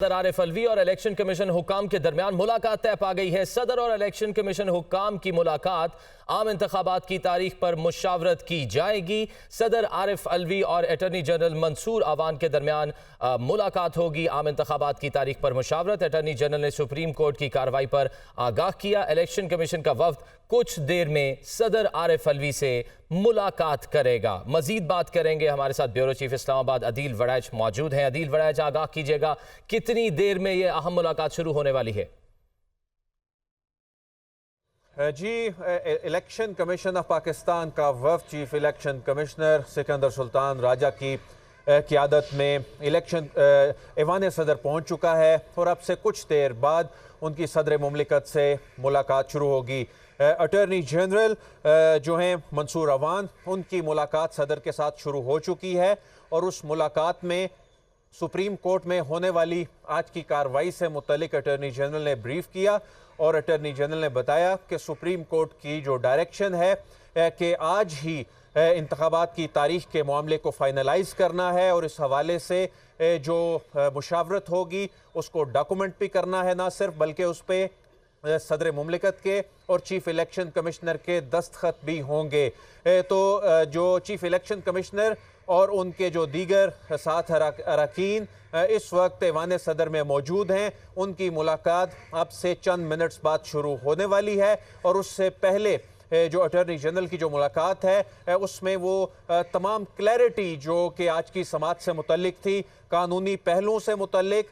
सदर आरिफ अलवी और election commission हुकाम के दरमियान मुलाकात तय पा गई है। सदर और इलेक्शन कमीशन हुकाम की मुलाकात आम इंतखाबात की तारीख पर मुशावरत की जाएगी। सदर आरिफ अलवी और अटॉर्नी जनरल मंसूर अवान के दरमियान मुलाकात होगी। आम इंतखाबात की तारीख पर मुशावरत। अटॉर्नी जनरल ने सुप्रीम कोर्ट की कार्रवाई पर आगाह किया। इलेक्शन कमीशन का वफ्द कुछ देर में सदर आरिफ अलवी से मुलाकात करेगा। मजीद बात करेंगे, हमारे साथ ब्यूरो चीफ इस्लामाबाद अदील वड़ैच मौजूद हैं। अदील वड़ैच, आगाह कीजिएगा, कितनी देर में ये अहम मुलाकात शुरू होने वाली है? जी, इलेक्शन कमीशन ऑफ पाकिस्तान का वफ्द chief election commissioner Sikandar Sultan Raja की क़ियादत में इलेक्शन ऐवान सदर पहुंच चुका है और अब से कुछ देर बाद उनकी सदर मुमलिकत से मुलाकात शुरू होगी। अटॉर्नी जनरल जो हैं मंसूर अवान, उनकी मुलाकात सदर के साथ शुरू हो चुकी है और उस मुलाकात में सुप्रीम कोर्ट में होने वाली आज की कार्रवाई से मुतल्लिक अटॉर्नी जनरल ने ब्रीफ किया और अटॉर्नी जनरल ने बताया कि सुप्रीम कोर्ट की जो डायरेक्शन है कि आज ही इंतखाबात की तारीख के मामले को फाइनलाइज करना है और इस हवाले से जो मुशावरत होगी उसको डॉक्यूमेंट भी करना है, ना सिर्फ बल्कि उस पर सदर मुमलिकत के और चीफ इलेक्शन कमिश्नर के दस्तखत भी होंगे। तो जो चीफ इलेक्शन कमिश्नर और उनके जो दीगर साथ अरकान इस वक्त ऐवान सदर में मौजूद हैं, उनकी मुलाकात अब से चंद मिनट्स बाद शुरू होने वाली है। और उससे पहले जो अटॉर्नी जनरल की जो मुलाकात है उसमें वो तमाम क्लैरिटी जो कि आज की समात से मुतल्लिक थी, कानूनी पहलुओं से मुतल्लिक,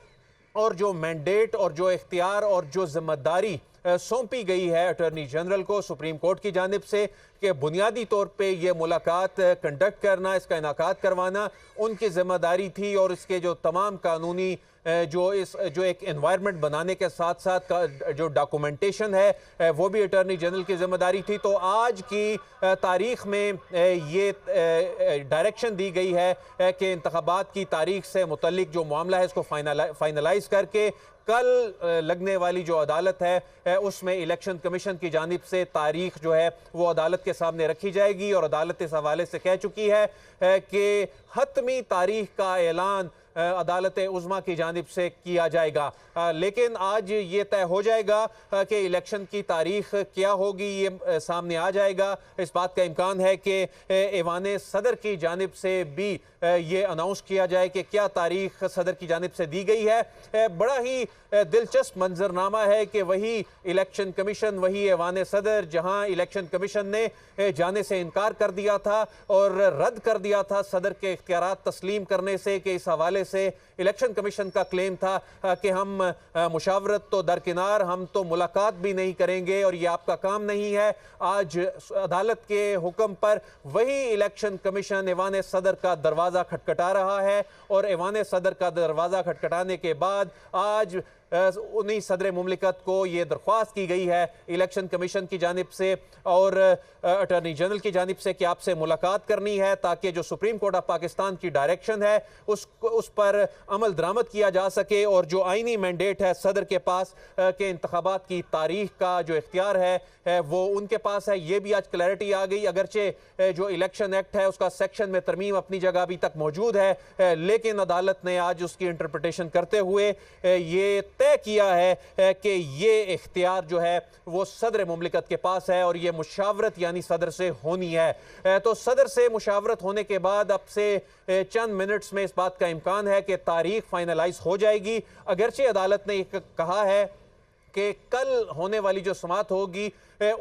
और जो मैंडेट और जो इख्तियार और जो जिम्मेदारी सौंपी गई है अटॉर्नी जनरल को सुप्रीम कोर्ट की जानिब से कि बुनियादी तौर पे ये मुलाकात कंडक्ट करना, इसका इनाकात करवाना उनकी जिम्मेदारी थी। और इसके जो तमाम कानूनी जो एक एनवायरनमेंट बनाने के साथ साथ जो डॉक्यूमेंटेशन है वो भी अटॉर्नी जनरल की जिम्मेदारी थी। तो आज की तारीख में ये डायरेक्शन दी गई है कि इंतखाबात की तारीख से मुतल्लिक जो मामला है इसको फाइनलाइज करके कल लगने वाली जो अदालत है उसमें इलेक्शन कमीशन की जानिब से तारीख जो है वो अदालत के सामने रखी जाएगी। और अदालत इस हवाले से कह चुकी है कि हतमी तारीख का ऐलान अदालत उज़्मा की जानिब से किया जाएगा। लेकिन आज ये तय हो जाएगा कि इलेक्शन की तारीख क्या होगी, ये सामने आ जाएगा। इस बात का इम्कान है कि ऐवान सदर की जानिब से भी ये अनाउंस किया जाए कि क्या तारीख सदर की जानिब से दी गई है। बड़ा ही दिलचस्प मंजरनामा है कि वही इलेक्शन कमीशन, वही ऐवान सदर, जहां इलेक्शन कमीशन ने जाने से इनकार कर दिया था और रद्द कर दिया था सदर के इख्तियारात तस्लीम करने से, कि इस हवाले से इलेक्शन कमीशन का क्लेम था कि हम मुशावरत तो दरकिनार, हम तो मुलाकात भी नहीं करेंगे और ये आपका काम नहीं है। आज अदालत के हुक्म पर वही इलेक्शन कमीशन ऐवान सदर का दरवाज़ा खटखटा रहा है और ऐवान सदर का दरवाज़ा खटखटाने के बाद आज उन्हीं सदर मुमलिकत को ये दरख्वास्त की गई है इलेक्शन कमीशन की जानिब से और अटॉर्नी जनरल की जानिब से कि आपसे मुलाकात करनी है ताकि जो सुप्रीम कोर्ट ऑफ पाकिस्तान की डायरेक्शन है उस पर अमल दरामद किया जा सके। और जो आईनी मैंडेट है सदर के पास कि इंतखाबात की तारीख का जो इख्तियार है वो उनके पास है, ये भी आज क्लैरिटी आ गई। अगरचे जो इलेक्शन एक्ट है उसका सेक्शन में तरमीम अपनी जगह अभी तक मौजूद है, लेकिन अदालत ने आज उसकी इंटरप्रिटेशन करते हुए ये तय किया है कि ये इख्तियार जो है वो सदर मुमलिकत के पास है और ये मुशावरत यानी सदर से होनी है। तो सदर से मुशावरत होने के बाद अब से चंद मिनट्स में इस बात का इम्कान है कि तारीख फाइनलाइज हो जाएगी। अगरचे अदालत ने कहा है कि कल होने वाली जो समात होगी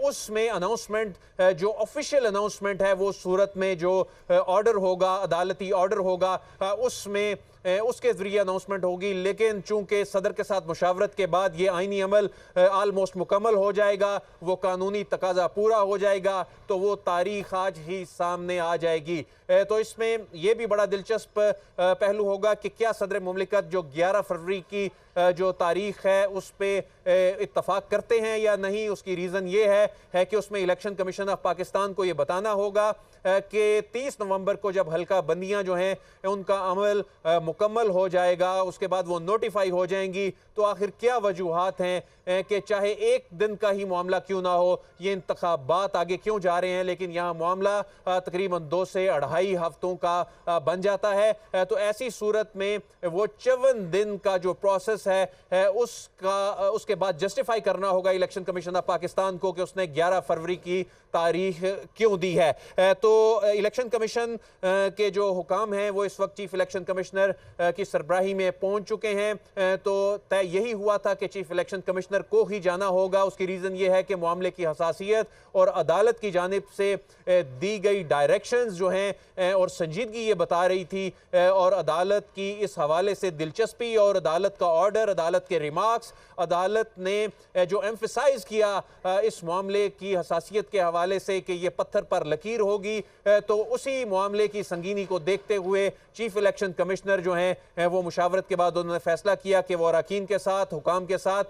उसमें अनाउंसमेंट, जो ऑफिशियल अनाउंसमेंट है वो सूरत में जो ऑर्डर होगा, अदालती ऑर्डर होगा, उसमें उसके जरिए अनाउंसमेंट होगी। लेकिन चूंकि सदर के साथ मुशावरत के बाद ये आईनी अमल आलमोस्ट मुकम्मल हो जाएगा, वो कानूनी तकाजा पूरा हो जाएगा, तो वो तारीख आज ही सामने आ जाएगी। तो इसमें यह भी बड़ा दिलचस्प पहलू होगा कि क्या सदर मुमलिकत जो 11 फरवरी की जो तारीख है उस पर इत्तफाक करते हैं या नहीं। उसकी रीज़न ये है कि उसमें इलेक्शन कमीशन ऑफ पाकिस्तान को ये बताना होगा कि 30 नवंबर को जब हल्का बंदियां जो हैं उनका अमल मुकम्मल हो जाएगा, उसके बाद वो नोटिफाई हो जाएंगी, तो आखिर क्या वजूहात हैं कि चाहे एक दिन का ही मामला क्यों ना हो, ये इंतखाबात आगे क्यों जा रहे हैं, लेकिन यहाँ मामला तकरीबन 2 से 2.5 हफ्तों का बन जाता है। तो ऐसी सूरत में वो 54 दिन का जो प्रोसेस है उसके बाद जस्टिफाई करना होगा इलेक्शन कमीशन ऑफ पाकिस्तान को कि उसने 11 फरवरी की तारीख क्यों दी है। तो इलेक्शन कमीशन के जो हुकाम हैं वो इस वक्त चीफ इलेक्शन कमिश्नर की सरबराही में पहुंच चुके हैं। तो तय यही हुआ था कि चीफ इलेक्शन कमिश्नर को ही जाना होगा। उसकी रीज़न ये है कि मामले की हसासियत और अदालत की जानिब से दी गई डायरेक्शंस जो हैं और संजीदगी ये बता रही थी, और अदालत की इस हवाले से दिलचस्पी और अदालत का ऑर्डर, अदालत के रिमार्क्स, अदालत ने जो एम्फसाइज किया इस मामले की हसासियत के हवाले से कि ये पत्थर पर लकीर होगी, तो उसी मामले की संगीनी को देखते हुए चीफ इलेक्शन कमिश्नर जो हैं वो मुशावरत के बाद उन्होंने फैसला किया कि वो अरकान के साथ, हुकाम के साथ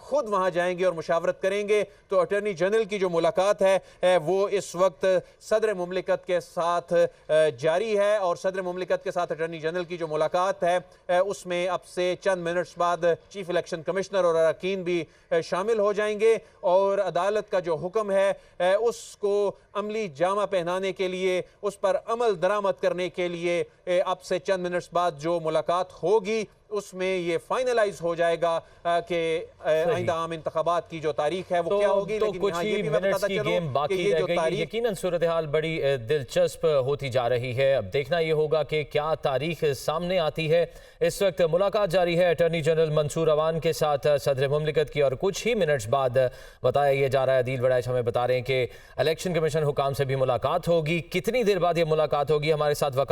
खुद वहां जाएंगे और मुशावरत करेंगे। तो अटॉर्नी जनरल की जो मुलाकात है वो इस वक्त सदर मुमलिकत के साथ जारी है, और सदर मुमलिकत के साथ अटॉर्नी जनरल की जो मुलाकात है उसमें अब से चंद मिनट्स बाद चीफ इलेक्शन कमिश्नर और अरकान भी शामिल हो जाएंगे, और अदालत का जो हुक्म है उसको अमली जामा पहनाने के लिए, उस पर अमल दरामद करने के लिए अब से चंद मिनट्स बाद जो मुलाकात होगी उसमें ये फाइनलाइज हो जाएगा कि आइंदा आम इंतखाबात की जो तारीख है वो क्या होगी। लेकिन कुछ ही मिनट्स की गेम बाकी रह गई। यकीनन सूरत हाल बड़ी दिलचस्प होती जा रही है। अब देखना ये होगा कि क्या तारीख सामने आती है। इस वक्त मुलाकात जारी है अटॉर्नी जनरल मंसूर अवान के साथ सदर मुमलिकत की, और कुछ ही मिनट्स बाद बताया यह जा रहा है, अदील बड़ैच हमें बता रहे हैं कि इलेक्शन कमीशन हुकाम से भी मुलाकात होगी। कितनी देर बाद ये मुलाकात होगी, हमारे साथ वक़ार